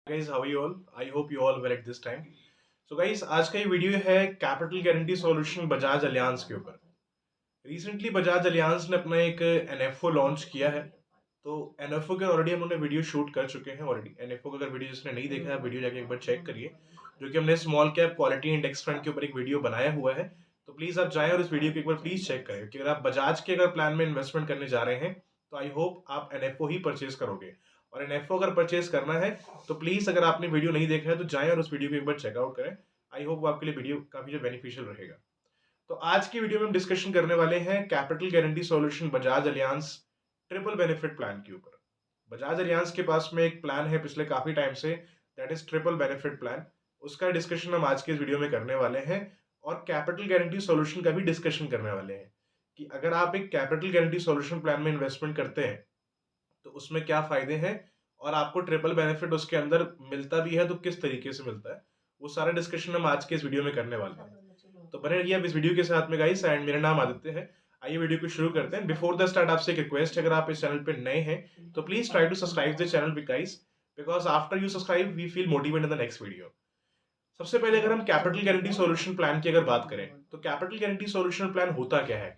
Guys, how are you all? I hope you all well at this time. So guys, आज का ये video है capital guarantee solution Bajaj alliance के ऊपर। Recently Bajaj alliance ने अपना एक एनएफओ लॉन्च किया है। तो एनएफओ के ऑलरेडी हम उन्होंने वीडियो शूट कर चुके हैं ऑलरेडी। एनएफओ का अगर वीडियो जिसने नहीं देखा है वीडियो जाके एक बार चेक करिए, जो कि हमने small cap quality index fund के ऊपर एक वीडियो बनाया हुआ है। तो प्लीज आप जाएं और इस वीडियो को एक बार प्लीज चेक करें, क्योंकि अगर आप बजाज के अगर प्लान में इन्वेस्टमेंट करने जा रहे हैं तो आई होप आप एनएफओ ही परचेज करोगे। और एनएफओ अगर परचेज करना है तो प्लीज अगर आपने वीडियो नहीं देखा है तो जाएं और उस वीडियो को एक बार चेकआउट करें। आई होप वो आपके लिए वीडियो काफी जो बेनिफिशियल रहेगा। तो आज की वीडियो में हम डिस्कशन करने वाले हैं capital guarantee solution Bajaj Allianz triple benefit plan के ऊपर। बजाज अलियांस के पास में एक प्लान है पिछले काफी टाइम से, that is triple benefit plan. उसका डिस्कशन हम आज के इस वीडियो में करने वाले हैं और कैपिटल गारंटी सॉल्यूशन का भी डिस्कशन करने वाले हैं कि अगर आप एक कैपिटल गारंटी सॉल्यूशन प्लान में इन्वेस्टमेंट करते हैं तो उसमें क्या फायदे हैं और आपको ट्रिपल बेनिफिट उसके अंदर मिलता भी है तो किस तरीके से मिलता है, वो सारा डिस्कशन हम आज के इस वीडियो में करने वाले हैं। तो बने रहिए आप इस वीडियो के साथ में गाइस। एंड मेरा नाम आदित्य है। आइए वीडियो को शुरू करते हैं। बिफोर द स्टार्ट आपसे एक रिक्वेस्ट है, अगर आप इस चैनल पे नए हैं तो please try to subscribe the channel guys, because after you subscribe we feel motivated in the next video. सबसे पहले अगर हम कैपिटल गारंटी सॉल्यूशन प्लान की अगर बात करें तो कैपिटल गारंटी सॉल्यूशन प्लान होता क्या है।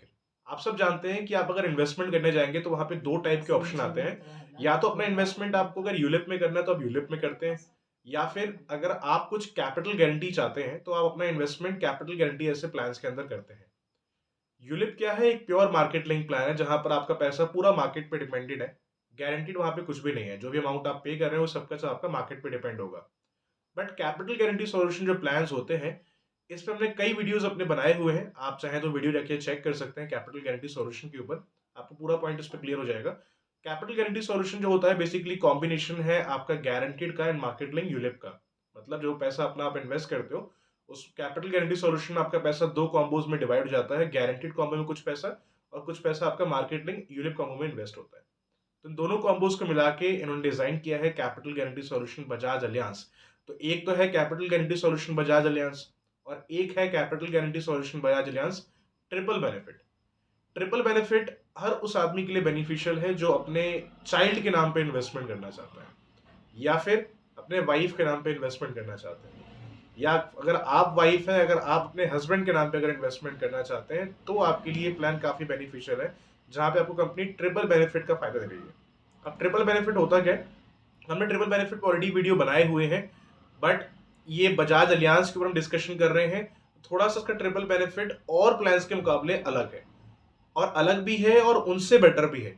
आप सब जानते हैं कि आप अगर इन्वेस्टमेंट करने जाएंगे तो वहां पे दो टाइप के ऑप्शन आते हैं। या तो अपना इन्वेस्टमेंट आपको अगर यूलिप में करना है तो आप यूलिप में करते हैं, या फिर अगर आप कुछ कैपिटल गारंटी चाहते हैं तो आप अपना इन्वेस्टमेंट कैपिटल गारंटी ऐसे प्लान्स के अंदर करते हैं। यूलिप क्या है? एक प्योर मार्केट लिंक प्लान है जहां पर आपका पैसा पूरा मार्केट पे डिपेंडेड है। गारंटीड वहां पे कुछ भी नहीं है, जो भी अमाउंट आप पे कर रहे हैं वो सबका सब आपका मार्केट पे डिपेंड होगा। बट कैपिटल गारंटी सॉल्यूशन जो प्लान्स होते हैं, इस पे हमने कई वीडियोस अपने बनाए हुए हैं। आप चाहें तो वीडियो जाके चेक कर सकते हैं कैपिटल गारंटी सॉल्यूशन के ऊपर, आपको पूरा पॉइंट उस पर क्लियर हो जाएगा। कैपिटल गारंटी सॉल्यूशन जो होता है बेसिकली कॉम्बिनेशन है आपका गारंटीड का एंड मार्केट लिंक यूलिप का। मतलब जो पैसा अपना आप इन्वेस्ट करते हो उस कैपिटल गारंटी सॉल्यूशन में आपका पैसा दो कॉम्बोज में डिवाइड हो जाता है। गारंटीड कॉम्बो में कुछ पैसा और कुछ पैसा आपका मार्केट लिंक यूलिप कॉम्बो में इन्वेस्ट होता है। तो इन दोनों कॉम्बोज को मिला के इन्होंने डिजाइन किया है capital guarantee solution Bajaj Allianz. तो एक तो है capital guarantee solution Bajaj Allianz और एक है capital guarantee solution Bajaj Allianz triple benefit. Triple benefit हर उस आदमी के लिए बेनिफिशियल है जो अपने चाइल्ड के नाम पे इन्वेस्टमेंट करना चाहता है या फिर अपने वाइफ के नाम पे इन्वेस्टमेंट करना चाहते हैं, या अगर आप वाइफ है, अगर आप अपने हस्बैंड के नाम पे अगर इन्वेस्टमेंट करना चाहते हैं तो आपके लिए प्लान काफी बेनिफिशियल है, जहां पे आपको कंपनी ट्रिपल बेनिफिट का फायदा दे रही है। अब ट्रिपल बेनिफिट होता क्या है? हमने ट्रिपल बेनिफिट ऑलरेडी वीडियो बनाए हुए हैं, बट ये बजाज अलियांस के ऊपर हम डिस्कशन कर रहे हैं। थोड़ा सा इसका ट्रिपल बेनिफिट और प्लान्स के मुकाबले अलग है, और अलग भी है और उनसे बेटर भी है।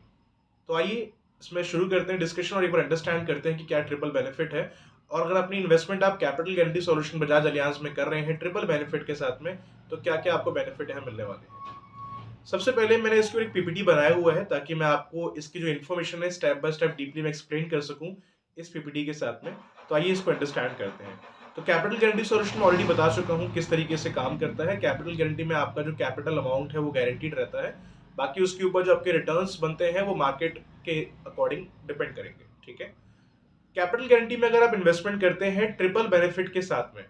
तो आइए इसमें शुरू करते हैं डिस्कशन और एक बार अंडरस्टैंड करते हैं कि क्या ट्रिपल बेनिफिट है। और अगर अपनी इन्वेस्टमेंट आप capital guarantee solution Bajaj alliance में कर रहे हैं ट्रिपल बेनिफिट के साथ में, तो क्या क्या आपको बेनिफिट यहाँ मिलने वाले हैं। सबसे पहले मैंने इसको एक पीपीटी बनाया हुआ है ताकि मैं आपको इसकी जो इन्फॉर्मेशन है स्टेप बाय स्टेप डीपली में एक्सप्लेन कर सकूं इस पीपीटी के साथ में। तो आइए इसको अंडरस्टैंड करते हैं। तो कैपिटल गारंटी सॉल्यूशन में ऑलरेडी बता चुका हूं किस तरीके से काम करता है। कैपिटल गारंटी में आपका जो कैपिटल अमाउंट है वो गारंटीड रहता है, बाकी उसके ऊपर जो आपके रिटर्न्स बनते हैं वो मार्केट के अकॉर्डिंग डिपेंड करेंगे। ठीक है। कैपिटल गारंटी में अगर आप इन्वेस्टमेंट करते हैं ट्रिपल बेनिफिट के साथ में,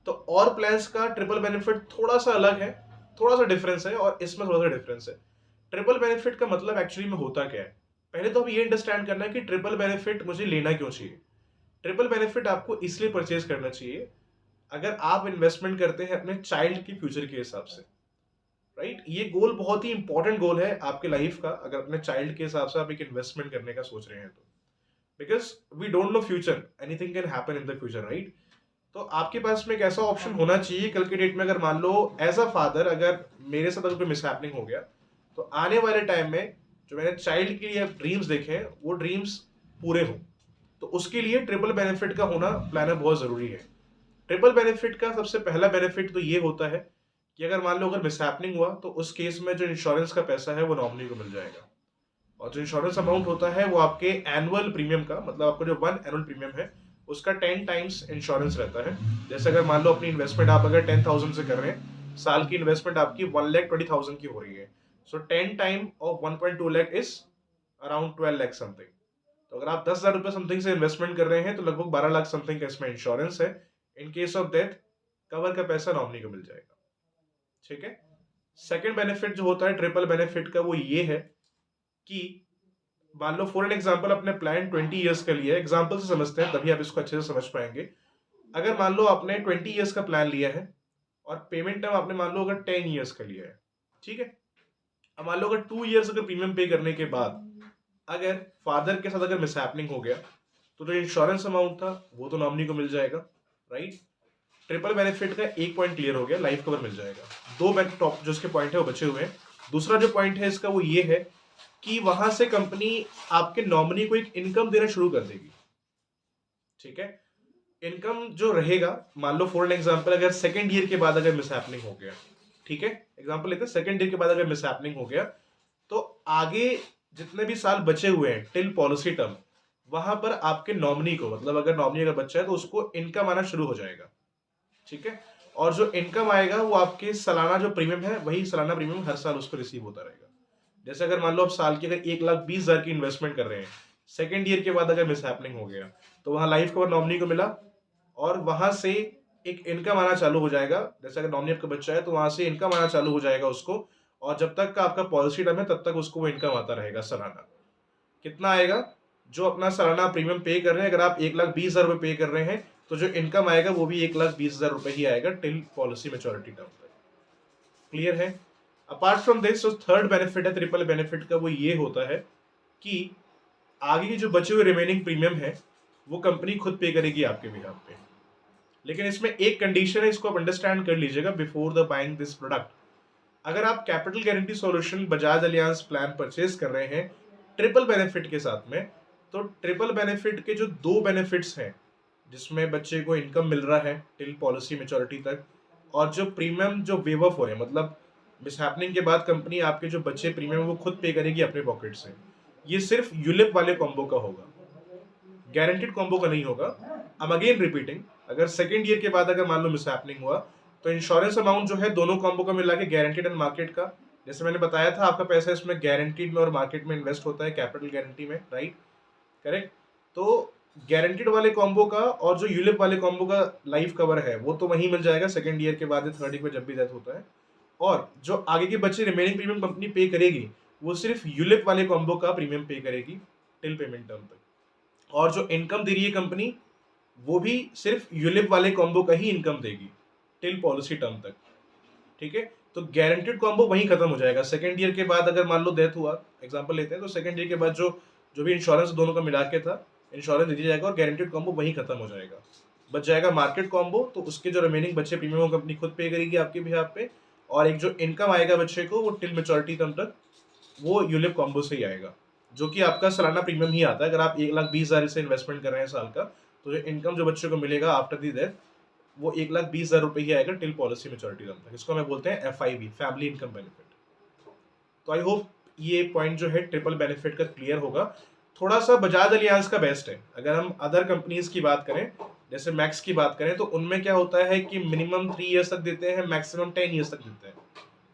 तो और प्लान्स का ट्रिपल बेनिफिट थोड़ा सा अलग है, थोड़ा सा डिफरेंस है, और इसमें थोड़ा सा डिफरेंस है। ट्रिपल बेनिफिट का मतलब एक्चुअली में होता क्या है? पहले तो हमें ये अंडरस्टैंड करना है कि ट्रिपल बेनिफिट मुझे लेना क्यों चाहिए। ट्रिपल बेनिफिट आपको इसलिए परचेज करना चाहिए अगर आप इन्वेस्टमेंट करते हैं अपने चाइल्ड के फ्यूचर के हिसाब से। राइट, ये गोल बहुत ही इंपॉर्टेंट गोल है आपके लाइफ का, अगर अपने चाइल्ड के हिसाब से आप एक इन्वेस्टमेंट करने का सोच रहे हैं तो। Because we don't know future, anything can happen in the future, right. तो आपके पास में एक ऐसा ऑप्शन होना चाहिए कल के डेट में, अगर मान लो एज अ फादर अगर मेरे साथ अगर कोई मिसहैपनिंग हो गया तो आने वाले टाइम में जो मैंने चाइल्ड के लिए ड्रीम्स देखे हैं वो ड्रीम्स पूरे हों। तो उसके लिए ट्रिपल बेनिफिट का होना प्लानर बहुत जरूरी है। ट्रिपल बेनिफिट का सबसे पहला बेनिफिट तो ये होता है कि अगर मान लो अगर मिसहैपनिंग हुआ तो उस केस में जो इंश्योरेंस का पैसा है वो नॉमिनी को मिल जाएगा। और जो इंश्योरेंस अमाउंट होता है वो आपके एनुअल प्रीमियम का, मतलब आपको जो वन एनुअल प्रीमियम है उसका 10 टाइम्स इंश्योरेंस रहता है। जैसे अगर मान लो अपनी इन्वेस्टमेंट आप अगर 10,000 से कर रहे हैं, साल की इन्वेस्टमेंट आपकी 1,20,000 की हो रही है, सो 10 time of 1.2 lakh is around 12 lakh something. तो अगर आप 10,000 रुपए समथिंग से इन्वेस्टमेंट कर रहे हैं तो लगभग 12 लाख समथिंग का इसमें इंश्योरेंस है। In case of death cover का पैसा नॉमिनी को मिल जाएगा। ठीक है। सेकेंड बेनिफिट जो होता है ट्रिपल बेनिफिट का वो ये है कि मान लो फॉर एन एग्जाम्पल अपने प्लान 20 ईयर्स का लिया है, एग्जाम्पल से समझते हैं तभी आप इसको अच्छे से समझ पाएंगे। अगर मान लो आपने 20 ईयर्स का प्लान लिया है और पेमेंट टर्म आपने मान लो अगर 10 ईयर्स का लिया है, ठीक है। अब मान लो अगर 2 ईयर्स अगर प्रीमियम पे करने के बाद अगर फादर के साथ अगर मिसहैपनिंग हो गया तो जो इंश्योरेंस अमाउंट था वो तो नॉमिनी को मिल जाएगा, राइट। ट्रिपल बेनिफिट का एक पॉइंट क्लियर हो गया, लाइफ कवर मिल जाएगा। दो टॉप जो इसके पॉइंट है वो बचे हुए हैं। दूसरा जो पॉइंट है इसका वो ये है कि वहां से कंपनी आपके नॉमिनी को एक इनकम देना शुरू कर देगी, ठीक है। इनकम जो रहेगा, मान लो फॉर एन एग्जांपल अगर सेकंड ईयर के बाद अगर मिसहैपनिंग हो गया, ठीक है, एग्जांपल लेते हैं, सेकंड ईयर के बाद अगर मिसहैपनिंग हो गया तो आगे जितने भी साल बचे हुए हैं टिल पॉलिसी टर्म, वहां पर आपके नॉमिनी को, मतलब अगर नॉमिनी अगर बच्चा है तो उसको इनकम आना शुरू हो जाएगा, ठीक है। और जो इनकम आएगा वो आपके सालाना जो प्रीमियम है वही सालाना प्रीमियम हर साल उसको रिसीव होता रहेगा। जैसे अगर मान लो आप साल की अगर 1,20,000 की इन्वेस्टमेंट कर रहे हैं, सेकेंड ईयर के बाद अगर मिसहैपनिंग हो गया तो वहां लाइफ कवर नॉमिनी को मिला और वहां से एक इनकम आना चालू हो जाएगा। जैसे अगर नॉमिनी आपका बच्चा है तो वहां से इनकम आना चालू हो जाएगा उसको, और जब तक का आपका पॉलिसी टर्म है तब तक उसको वो इनकम आता रहेगा सालाना। कितना आएगा? जो अपना सालाना प्रीमियम पे कर रहे हैं, अगर आप 1,20,000 रुपए पे कर रहे हैं तो जो इनकम आएगा वो भी 1,20,000 रुपए ही आएगा टिल पॉलिसी मेच्योरिटी टर्म तक। क्लियर है? अपार्ट फ्रॉम दिस जो थर्ड बेनिफिट है ट्रिपल बेनिफिट का वो ये होता है कि आगे की जो बचे हुए रिमेनिंग प्रीमियम है वो कंपनी खुद पे करेगी आपके बिहाफ पे। लेकिन इसमें एक कंडीशन है, इसको आप अंडरस्टैंड कर लीजिएगा before the buying this product. अगर आप capital guarantee solution Bajaj alliance plan purchase कर रहे हैं ट्रिपल बेनिफिट के साथ में, तो ट्रिपल बेनिफिट के जो दो बेनिफिट्स हैं जिसमें बच्चे को इनकम मिल रहा है टिल पॉलिसी मेच्योरिटी तक, और जो प्रीमियम जो वेव ऑफ हो रहे हैं, मतलब मिसहैपनिंग के बाद कंपनी आपके जो बच्चे प्रीमियम वो खुद पे करेगी अपने पॉकेट से, ये सिर्फ यूलिप वाले कॉम्बो का होगा, गारंटेड कॉम्बो का नहीं होगा। आई एम अगेन रिपीटिंग, अगर सेकेंड ईयर के बाद अगर मान लो मिसहैपनिंग हुआ तो इंश्योरेंस अमाउंट जो है दोनों कॉम्बो का मिला के गारंटीड एंड मार्केट का, जैसे मैंने बताया था आपका पैसा इसमें गारंटीड में और मार्केट में इन्वेस्ट होता है, कैपिटल गारंटी में, राइट, करेक्ट। तो गारंटीड वाले कॉम्बो का और जो यूलिप वाले कॉम्बो का लाइफ कवर है वो तो वहीं मिल जाएगा सेकेंड ईयर के बाद, थर्ड ईयर में जब भी डेथ होता है। और जो आगे के बच्चे रिमेनिंग प्रीमियम कंपनी पे करेगी वो सिर्फ यूलिप वाले कॉम्बो का प्रीमियम पे करेगी टिल पेमेंट टर्म तक। और जो इनकम दे रही है कंपनी वो भी सिर्फ यूलिप वाले कॉम्बो का ही इनकम देगी टिल पॉलिसी टर्म तक, ठीक है। तो गारंटेड कॉम्बो वहीं खत्म हो जाएगा। सेकंड ईयर के बाद अगर मान लो डेथ हुआ, एग्जांपल लेते हैं, तो सेकंड ईयर के बाद जो जो भी इंश्योरेंस दोनों का मिला के था, इंश्योरेंस दे दिया जाएगा और गारंटेड कॉम्बो वहीं खत्म हो जाएगा। बच जाएगा मार्केट कॉम्बो, तो उसके जो रिमेनिंग बच्चे प्रीमियम कंपनी खुद पे करेगी आपके बिहाफ पे, और एक जो इनकम आएगा बच्चे को वो टिल मेच्योरिटी टर्म तक वो यूलिप कॉम्बो से ही आएगा, जो कि आपका सालाना प्रीमियम ही आता है। अगर आप 1,20,000 से इन्वेस्टमेंट कर रहे हैं साल का, तो जो इनकम जो बच्चे को मिलेगा आफ्टर दी डेथ वो 1,20,000 रुपए ही आएगा टिल पॉलिसी मेच्योरिटी टर्म तक। इसको हमें बोलते हैं FIB, फैमिली इनकम बेनिफिट। तो आई होप ये पॉइंट जो है ट्रिपल बेनिफिट का क्लियर होगा। थोड़ा सा बजाज अलियांस का बेस्ट है। अगर हम अदर कंपनीज की बात करें, जैसे मैक्स की बात करें, तो उनमें क्या होता है कि मिनिमम 3 ईयर्स तक देते हैं, मैक्सिमम 10 ईयर्स तक देते हैं।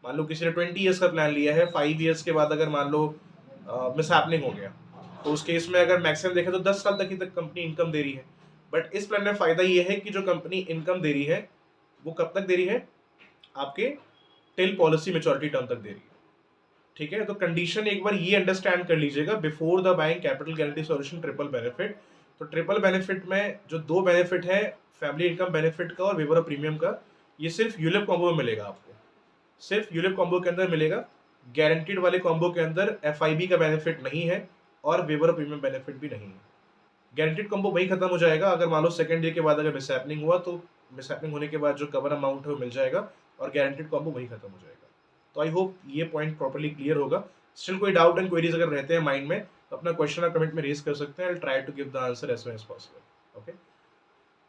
मान लो किसी ने 20 ईयर्स का प्लान लिया है, 5 ईयर्स के बाद अगर मान लो मिसहैपनिंग हो गया तो उस केस में अगर मैक्सिमम देखें तो 10 साल तक ही तक कंपनी इनकम दे रही है। बट इस प्लान में फायदा ये है कि जो कंपनी इनकम दे रही है वो कब तक दे रही है? आपके टिल पॉलिसी मेच्योरिटी टर्म तक दे रही है, ठीक है। तो कंडीशन एक बार ये अंडरस्टैंड कर लीजिएगा before the buying capital guarantee solution triple benefit. तो ट्रिपल बेनिफिट में जो दो बेनिफिट है, फैमिली इनकम बेनिफिट का और वेवर ऑफ प्रीमियम का, ये सिर्फ यूलिप कॉम्बो में मिलेगा आपको, सिर्फ यूलिप कॉम्बो के अंदर मिलेगा। गारंटीड वाले कॉम्बो के अंदर FIB का बेनिफिट नहीं है और वेवर ऑफ प्रीमियम बेनिफिट भी नहीं है। गारंटीड कॉम्बो वही खत्म हो जाएगा अगर मान लो सेकंड ईयर के बाद अगर मिसहैपनिंग हुआ, तो मिसहैपनिंग होने के बाद जो कवर अमाउंट है वो मिल जाएगा और गारंटीड कॉम्बो वही खत्म हो जाएगा। तो आई होप ये पॉइंट प्रॉपर्ली क्लियर होगा। स्टिल कोई डाउट एंड क्वेरीज अगर रहते हैं माइंड में तो अपना क्वेश्चन और कमेंट में रेज कर सकते हैं। I try to give the answer as soon as possible. Okay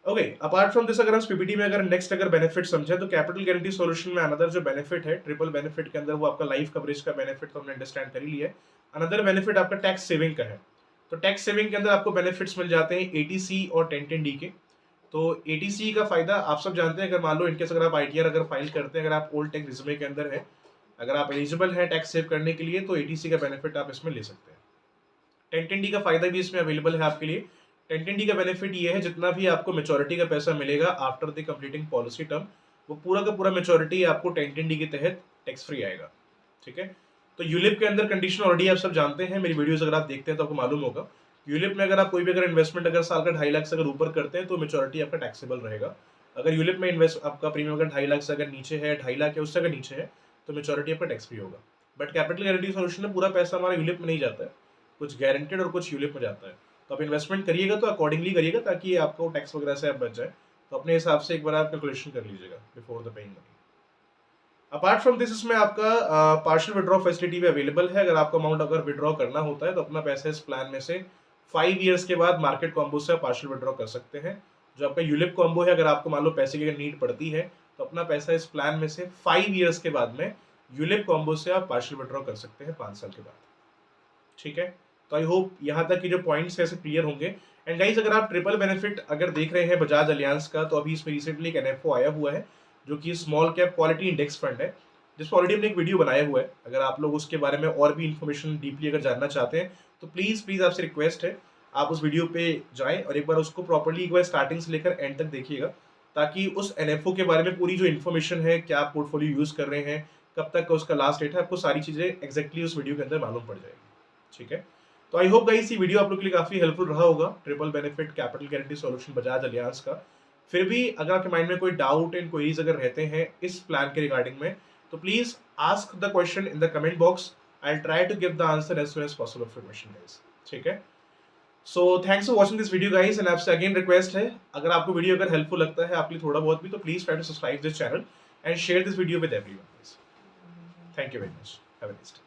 okay, apart from this अगर हम पीपीटी में अगर नेक्स्ट अगर बेनिफिट समझे तो कैपिटल गारंटी सॉल्यूशन में अनदर जो बेनिफिट है ट्रिपल बेनिफिट के अंदर वो आपका लाइफ कवरेज का बेनिफिट तो हमने अंडरस्टैंड कर ही लिया है। अनदर बेनिफिट आपका टैक्स सेविंग का है। तो टैक्स सेविंग के अंदर आपको बेनिफिट्स मिल जाते हैं ATC और 1010D के। तो ATC का फायदा आप सब जानते हैं, अगर मान लो इनकेस अगर आप ITR अगर फाइल करते हैं, अगर आप ओल्ड टैक्स रिज्यूमे के अंदर है, अगर आप एलिजिबल हैं टैक्स सेव करने के लिए, तो ATC का बेनिफिट आप इसमें ले सकते हैं। 1010D का फायदा भी इसमें अवेलेबल है आपके लिए। 1010D का बेनिफिट ये है जितना भी आपको मेच्योरिटी का पैसा मिलेगा after the completing policy term, वो पूरा का पूरा मेच्योरिटी आपको 1010D के तहत टैक्स फ्री आएगा, ठीक है। तो यूलिप के अंदर कंडीशन ऑलरेडी आप सब जानते हैं, मेरी वीडियोस अगर आप देखते हैं तो आपको मालूम होगा। यूलिप में अगर आप कोई भी अगर इन्वेस्टमेंट अगर साल का 2.5 लाख से अगर ऊपर करते हैं तो मेच्योरिटी आपका टैक्सेबल रहेगा। अगर यूलिप में इन्वेस्ट आपका प्रीमियम अगर 2.5 लाख से अगर नीचे है, 2.5 लाख या उससे अगर नीचे है, तो मेच्योरिटी आपका टैक्स फ्री होगा। बट कैपिटल गारंटी सॉल्यूशन में पूरा पैसा हमारा यूलिप में नहीं जाता है, कुछ गारंटेड और कुछ यूलिप में जाता है। तो आप इन्वेस्टमेंट करिएगा तो अकॉर्डिंगली करिएगा, ताकि आपको टैक्स वगैरह से आप बच जाए। तो अपने हिसाब से एक बार आप कैलकुलेशन कर लीजिएगा before the paying money. Apart from this, इसमें आपका पार्शियल विड्रॉ फैसिलिटी भी अवेलेबल है। अगर आपको अमाउंट अगर विड्रॉ करना होता है तो अपना पैसा इस प्लान में से 5 ईयर्स के बाद मार्केट कॉम्बो से आप पार्शियल विड्रॉ कर सकते हैं। जो आपका यूलिप कॉम्बो है, अगर आपको मान लो पैसे की अगर नीड पड़ती है तो अपना पैसा इस प्लान में से 5 ईयर्स के बाद में यूलिप कॉम्बो से आप पार्शियल विड्रॉ कर सकते हैं 5 साल के बाद। ठीक है, तो आई होप यहाँ तक की जो पॉइंट्स ऐसे क्लियर होंगे। एंड गाइस, अगर आप ट्रिपल बेनिफिट अगर देख रहे हैं बजाज अलियांस का, तो अभी इसमें रिसेंटली एक एनएफओ आया हुआ है जो कि small cap quality index fund है, जिस पर ऑलरेडी हमने एक वीडियो बनाया हुआ है। अगर आप लोग उसके बारे में और भी इन्फॉर्मेशन डीपली अगर जानना चाहते हैं तो प्लीज आपसे रिक्वेस्ट है, आप उस वीडियो पे जाएं और एक बार उसको प्रॉपर्ली एक बार स्टार्टिंग से लेकर एंड तक देखिएगा, ताकि उस एनएफओ के बारे में पूरी जो इन्फॉर्मेशन है, क्या आप पोर्टफोलियो यूज कर रहे हैं, कब तक का उसका लास्ट डेट है, आपको सारी चीजें एक्जैक्टली उस वीडियो के अंदर मालूम पड़ जाएगी। ठीक है, तो आई होप गाइस ये वीडियो आप लोग के लिए काफी हेल्पफुल रहा होगा, triple benefit capital guarantee solution Bajaj alliance का। फिर भी अगर आपके माइंड में कोई डाउट एंड क्वेरीज अगर रहते हैं इस प्लान के रिगार्डिंग में, तो please ask the question in the comment box. I try to give the answer as soon as possible for question guys. ठीक है, so thanks for watching this video guys. And आपसे again request है, अगर आपको video अगर helpful लगता है आपके लिए थोड़ा बहुत भी, तो please try to subscribe this channel and share this video with everyone. Thank you very much, have a nice day.